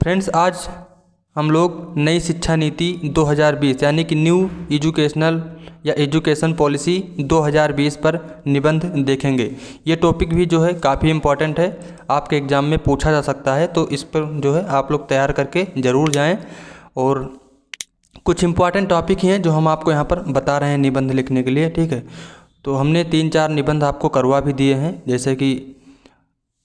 Friends, आज हम लोग नई शिक्षा नीति 2020 यानी कि न्यू एजुकेशनल या एजुकेशन पॉलिसी 2020 पर निबंध देखेंगे। ये टॉपिक भी जो है काफ़ी इम्पॉर्टेंट है, आपके एग्ज़ाम में पूछा जा सकता है, तो इस पर जो है आप लोग तैयार करके ज़रूर जाएं। और कुछ इम्पॉर्टेंट टॉपिक ही हैं जो हम आपको यहाँ पर बता रहे हैं निबंध लिखने के लिए, ठीक है। तो हमने 3-4 निबंध आपको करवा भी दिए हैं, जैसे कि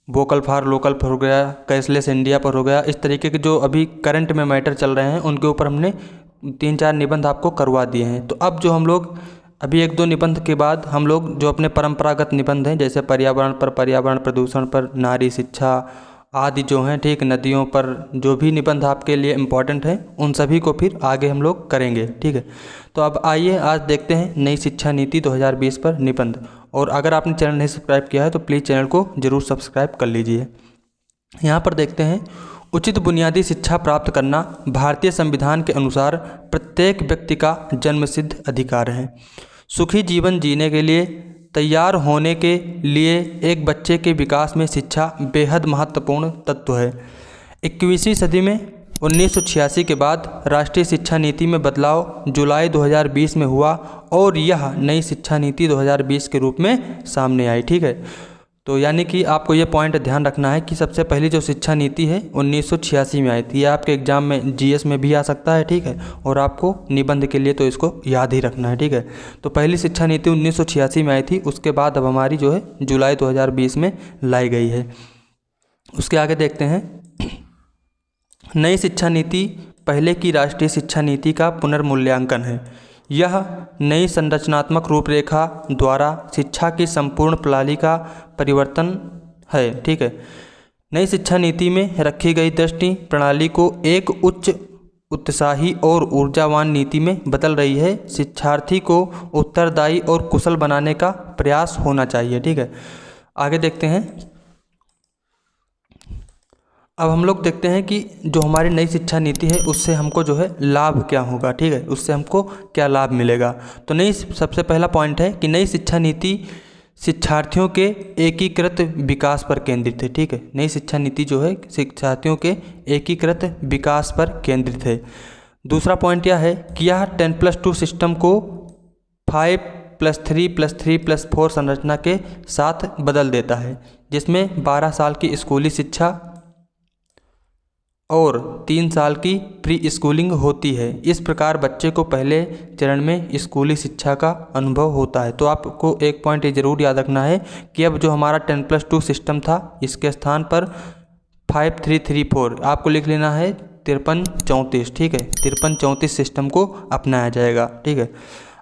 वोकल फॉर लोकल पर हो गया, कैशलेस इंडिया पर हो गया। इस तरीके के जो अभी करंट में मैटर चल रहे हैं उनके ऊपर हमने 3-4 निबंध आपको करवा दिए हैं। तो अब जो हम लोग अभी 1-2 निबंध के बाद हम लोग जो अपने परंपरागत निबंध हैं, जैसे पर्यावरण पर, पर्यावरण प्रदूषण पर, नारी शिक्षा आदि जो हैं, ठीक, नदियों पर, जो भी निबंध आपके लिए इम्पोर्टेंट हैं उन सभी को फिर आगे हम लोग करेंगे, ठीक है। तो अब आइए आज देखते हैं नई शिक्षा नीति 2020 पर निबंध। और अगर आपने चैनल नहीं सब्सक्राइब किया है तो प्लीज़ चैनल को जरूर सब्सक्राइब कर लीजिए। यहाँ पर देखते हैं, उचित बुनियादी शिक्षा प्राप्त करना भारतीय संविधान के अनुसार प्रत्येक व्यक्ति का जन्मसिद्ध अधिकार है। सुखी जीवन जीने के लिए तैयार होने के लिए एक बच्चे के विकास में शिक्षा बेहद महत्वपूर्ण तत्व है। 21वीं सदी में 1986 के बाद राष्ट्रीय शिक्षा नीति में बदलाव जुलाई 2020 में हुआ और यह नई शिक्षा नीति 2020 के रूप में सामने आई, ठीक है। तो यानी कि आपको ये पॉइंट ध्यान रखना है कि सबसे पहली जो शिक्षा नीति है 1986 में आई थी। ये आपके एग्जाम में जीएस में भी आ सकता है, ठीक है, और आपको निबंध के लिए तो इसको याद ही रखना है, ठीक है। तो पहली शिक्षा नीति 1986 में आई थी, उसके बाद अब हमारी जो है जुलाई 2020 में लाई गई है। उसके आगे देखते हैं, नई शिक्षा नीति पहले की राष्ट्रीय शिक्षा नीति का पुनर्मूल्यांकन है। यह नई संरचनात्मक रूपरेखा द्वारा शिक्षा की संपूर्ण प्रणाली का परिवर्तन है, ठीक है। नई शिक्षा नीति में रखी गई दृष्टि प्रणाली को एक उच्च उत्साही और ऊर्जावान नीति में बदल रही है। शिक्षार्थी को उत्तरदायी और कुशल बनाने का प्रयास होना चाहिए, ठीक है। आगे देखते हैं, अब हम लोग देखते हैं कि जो हमारी नई शिक्षा नीति है उससे हमको जो है लाभ क्या होगा, ठीक है, उससे हमको क्या लाभ मिलेगा। तो नई सबसे पहला पॉइंट है कि नई शिक्षा नीति शिक्षार्थियों के एकीकृत विकास पर केंद्रित है, ठीक है। नई शिक्षा नीति जो है शिक्षार्थियों के एकीकृत विकास पर केंद्रित है। दूसरा पॉइंट यह है कि यह 10+2 सिस्टम को 5+3+3+4 संरचना के साथ बदल देता है, जिसमें 12 साल की स्कूली शिक्षा और 3 साल की प्री स्कूलिंग होती है। इस प्रकार बच्चे को पहले चरण में स्कूली शिक्षा का अनुभव होता है। तो आपको एक पॉइंट ये ज़रूर याद रखना है कि अब जो हमारा 10+2 सिस्टम था, इसके स्थान पर 5-3-3-4 आपको लिख लेना है 53-34, ठीक है। 53-34 सिस्टम को अपनाया जाएगा, ठीक है।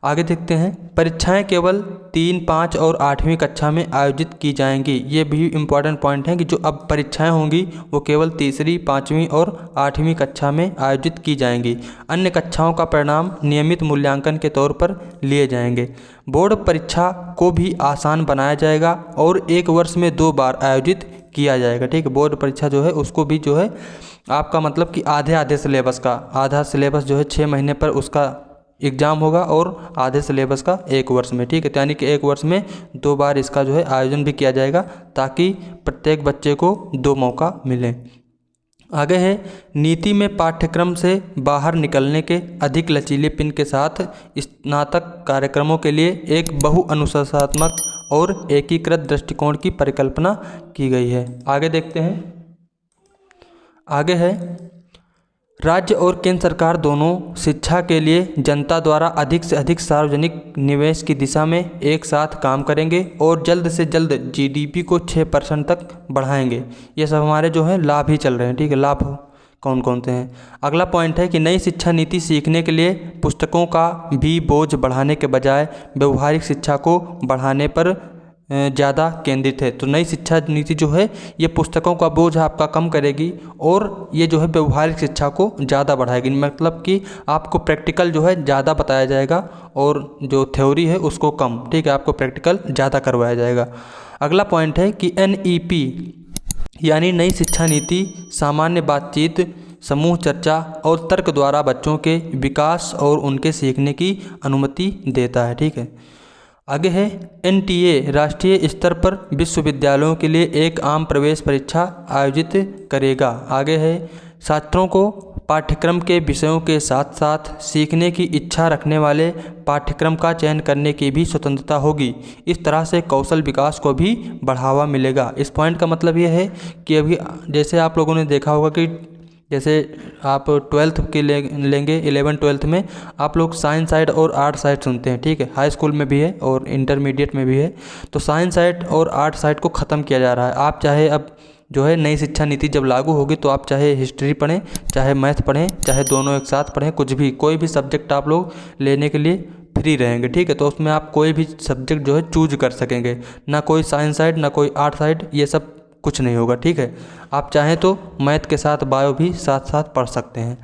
आगे देखते हैं, परीक्षाएं केवल 3, 5 और 8वीं कक्षा में आयोजित की जाएंगी। ये भी इम्पॉर्टेंट पॉइंट है कि जो अब परीक्षाएं होंगी वो केवल 3री, 5वीं और 8वीं कक्षा में आयोजित की जाएंगी। अन्य कक्षाओं का परिणाम नियमित मूल्यांकन के तौर पर लिए जाएंगे। बोर्ड परीक्षा को भी आसान बनाया जाएगा और 1 वर्ष में 2 बार आयोजित किया जाएगा, ठीक है। बोर्ड परीक्षा जो है उसको भी जो है आपका मतलब कि आधे सिलेबस का, आधा सिलेबस जो है 6 महीने पर उसका एग्ज़ाम होगा और आधे सिलेबस का 1 वर्ष में, ठीक है। तो यानी कि 1 वर्ष में 2 बार इसका जो है आयोजन भी किया जाएगा ताकि प्रत्येक बच्चे को 2 मौका मिले। आगे है, नीति में पाठ्यक्रम से बाहर निकलने के अधिक लचीलेपन के साथ स्नातक कार्यक्रमों के लिए एक बहुअनुशासनात्मक और एकीकृत दृष्टिकोण की परिकल्पना की गई है। आगे देखते हैं, आगे है, राज्य और केंद्र सरकार दोनों शिक्षा के लिए जनता द्वारा अधिक से अधिक सार्वजनिक निवेश की दिशा में एक साथ काम करेंगे और जल्द से जल्द जीडीपी को 6% तक बढ़ाएंगे। ये सब हमारे जो है लाभ ही चल रहे हैं, ठीक है। लाभ कौन कौन से हैं। अगला पॉइंट है कि नई शिक्षा नीति सीखने के लिए पुस्तकों का भी बोझ बढ़ाने के बजाय व्यवहारिक शिक्षा को बढ़ाने पर ज़्यादा केंद्रित है। तो नई शिक्षा नीति जो है ये पुस्तकों का बोझ आपका कम करेगी और ये जो है व्यवहारिक शिक्षा को ज़्यादा बढ़ाएगी। मतलब कि आपको प्रैक्टिकल जो है ज़्यादा बताया जाएगा और जो थ्योरी है उसको कम, ठीक है, आपको प्रैक्टिकल ज़्यादा करवाया जाएगा। अगला पॉइंट है कि NEP यानी नई शिक्षा नीति सामान्य बातचीत, समूह चर्चा और तर्क द्वारा बच्चों के विकास और उनके सीखने की अनुमति देता है, ठीक है। आगे है, NTA राष्ट्रीय स्तर पर विश्वविद्यालयों के लिए एक आम प्रवेश परीक्षा आयोजित करेगा। आगे है, छात्रों को पाठ्यक्रम के विषयों के साथ साथ सीखने की इच्छा रखने वाले पाठ्यक्रम का चयन करने की भी स्वतंत्रता होगी। इस तरह से कौशल विकास को भी बढ़ावा मिलेगा। इस पॉइंट का मतलब ये है कि अभी जैसे आप लोगों ने देखा होगा कि जैसे आप 12th के लेंगे 11-12 में आप लोग साइंस साइड और आर्ट साइड सुनते हैं, ठीक है। हाई स्कूल में भी है और इंटरमीडिएट में भी है। तो साइंस साइड और आर्ट साइड को ख़त्म किया जा रहा है। आप चाहे अब जो है नई शिक्षा नीति जब लागू होगी तो आप चाहे हिस्ट्री पढ़ें, चाहे मैथ पढ़ें, चाहे दोनों एक साथ पढ़ें, कुछ भी कोई भी सब्जेक्ट आप लोग लेने के लिए फ्री रहेंगे, ठीक है। तो उसमें आप कोई भी सब्जेक्ट जो है चूज कर सकेंगे, ना कोई साइंस साइड ना कोई आर्ट साइड, ये सब कुछ नहीं होगा, ठीक है। आप चाहें तो मैथ के साथ बायो भी साथ साथ पढ़ सकते हैं।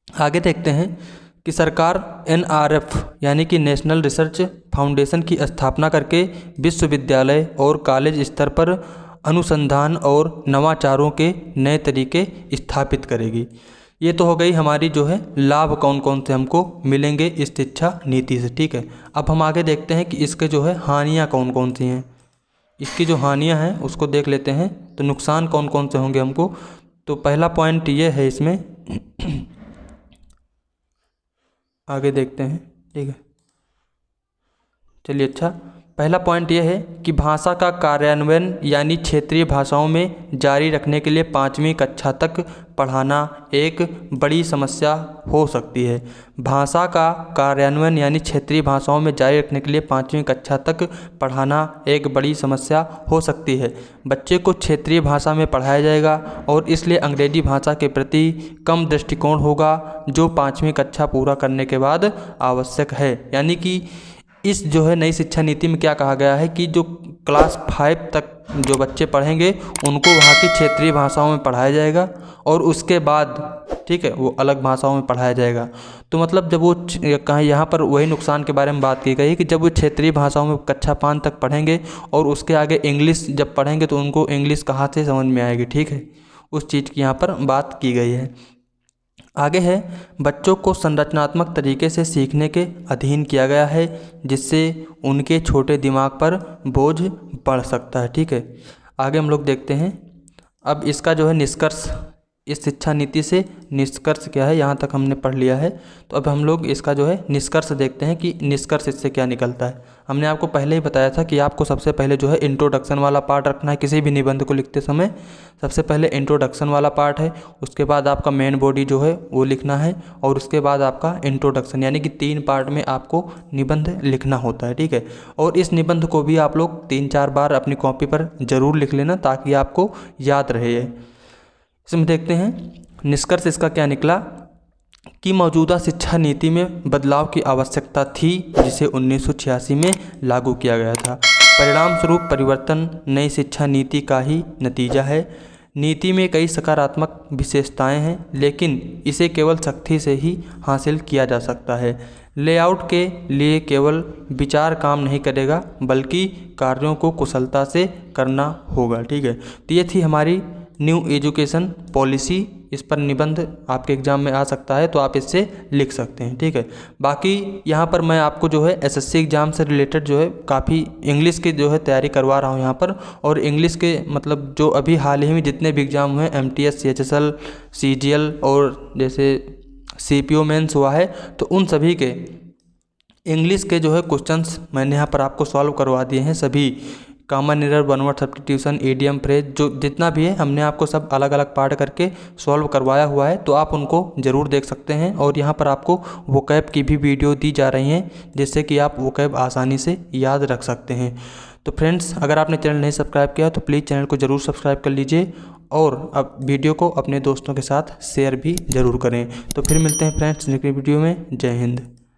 आगे देखते हैं कि सरकार NRF यानी कि नेशनल रिसर्च फाउंडेशन की स्थापना करके विश्वविद्यालय और कॉलेज स्तर पर अनुसंधान और नवाचारों के नए तरीके स्थापित करेगी। ये तो हो गई हमारी जो है लाभ कौन कौन से हमको मिलेंगे इस शिक्षा नीति से, ठीक है। अब हम आगे देखते हैं कि इसके जो है हानियाँ कौन कौन सी हैं। इसकी जो हानियाँ हैं उसको देख लेते हैं। तो नुकसान कौन कौन से होंगे हमको, तो पहला पॉइंट ये है इसमें आगे देखते हैं, ठीक है। चलिए, अच्छा, पहला पॉइंट यह है कि भाषा का कार्यान्वयन यानी क्षेत्रीय भाषाओं में जारी रखने के लिए 5वीं कक्षा तक पढ़ाना एक बड़ी समस्या हो सकती है। भाषा का कार्यान्वयन यानी क्षेत्रीय भाषाओं में जारी रखने के लिए 5वीं कक्षा तक पढ़ाना एक बड़ी समस्या हो सकती है। बच्चे को क्षेत्रीय भाषा में पढ़ाया जाएगा और इसलिए अंग्रेजी भाषा के प्रति कम दृष्टिकोण होगा, जो 5वीं कक्षा पूरा करने के बाद आवश्यक है। यानी कि इस जो है नई शिक्षा नीति में क्या कहा गया है कि जो क्लास 5 तक जो बच्चे पढ़ेंगे उनको वहाँ की क्षेत्रीय भाषाओं में पढ़ाया जाएगा और उसके बाद, ठीक है, वो अलग भाषाओं में पढ़ाया जाएगा। तो मतलब जब वो कहीं यहाँ पर वही नुकसान के बारे में बात की गई है कि जब वो क्षेत्रीय भाषाओं में कक्षा 5 तक पढ़ेंगे और उसके आगे इंग्लिश जब पढ़ेंगे तो उनको इंग्लिश कहाँ से समझ में आएगी, ठीक है। उस चीज़ की यहाँ पर बात की गई है। आगे है, बच्चों को संरचनात्मक तरीके से सीखने के अधीन किया गया है, जिससे उनके छोटे दिमाग पर बोझ बढ़ सकता है, ठीक है। आगे हम लोग देखते हैं अब इसका जो है निष्कर्ष, इस शिक्षा नीति से निष्कर्ष क्या है, यहाँ तक हमने पढ़ लिया है। तो अब हम लोग इसका जो है निष्कर्ष देखते हैं कि निष्कर्ष इससे क्या निकलता है। हमने आपको पहले ही बताया था कि आपको सबसे पहले जो है इंट्रोडक्शन वाला पार्ट रखना है किसी भी निबंध को लिखते समय। सबसे पहले इंट्रोडक्शन वाला पार्ट है, उसके बाद आपका मेन बॉडी जो है वो लिखना है और उसके बाद आपका इंट्रोडक्शन, यानी कि 3 पार्ट में आपको निबंध लिखना होता है, ठीक है। और इस निबंध को भी आप लोग 3-4 बार अपनी कॉपी पर ज़रूर लिख लेना ताकि आपको याद रहे। इसमें देखते हैं निष्कर्ष इसका क्या निकला कि मौजूदा शिक्षा नीति में बदलाव की आवश्यकता थी, जिसे 1986 में लागू किया गया था। परिणाम स्वरूप परिवर्तन नई शिक्षा नीति का ही नतीजा है। नीति में कई सकारात्मक विशेषताएं हैं, लेकिन इसे केवल सख्ती से ही हासिल किया जा सकता है। लेआउट के लिए केवल विचार काम नहीं करेगा, बल्कि कार्यों को कुशलता से करना होगा, ठीक है। तो ये थी हमारी न्यू एजुकेशन पॉलिसी। इस पर निबंध आपके एग्ज़ाम में आ सकता है, तो आप इससे लिख सकते हैं, ठीक है। बाकी यहाँ पर मैं आपको जो है SSC एग्ज़ाम से रिलेटेड जो है काफ़ी इंग्लिश की जो है तैयारी करवा रहा हूँ यहाँ पर। और इंग्लिश के मतलब जो अभी हाल ही में जितने भी एग्ज़ाम हुए MTS, CHSL, CGL और जैसे CPO मेंस हुआ है, तो उन सभी के इंग्लिश के जो है क्वेश्चंस मैंने यहाँ पर आपको सॉल्व करवा दिए हैं। सभी common error, one word substitution, idiom, phrase, जो जितना भी है हमने आपको सब अलग अलग पार्ट करके सॉल्व करवाया हुआ है, तो आप उनको ज़रूर देख सकते हैं। और यहाँ पर आपको वोकैब की भी वीडियो दी जा रही हैं, जिससे कि आप वोकैब आसानी से याद रख सकते हैं। तो फ्रेंड्स, अगर आपने चैनल नहीं सब्सक्राइब किया तो प्लीज़ चैनल को ज़रूर सब्सक्राइब कर लीजिए और अब वीडियो को अपने दोस्तों के साथ शेयर भी ज़रूर करें। तो फिर मिलते हैं फ्रेंड्स नेक्स्ट वीडियो में। जय हिंद।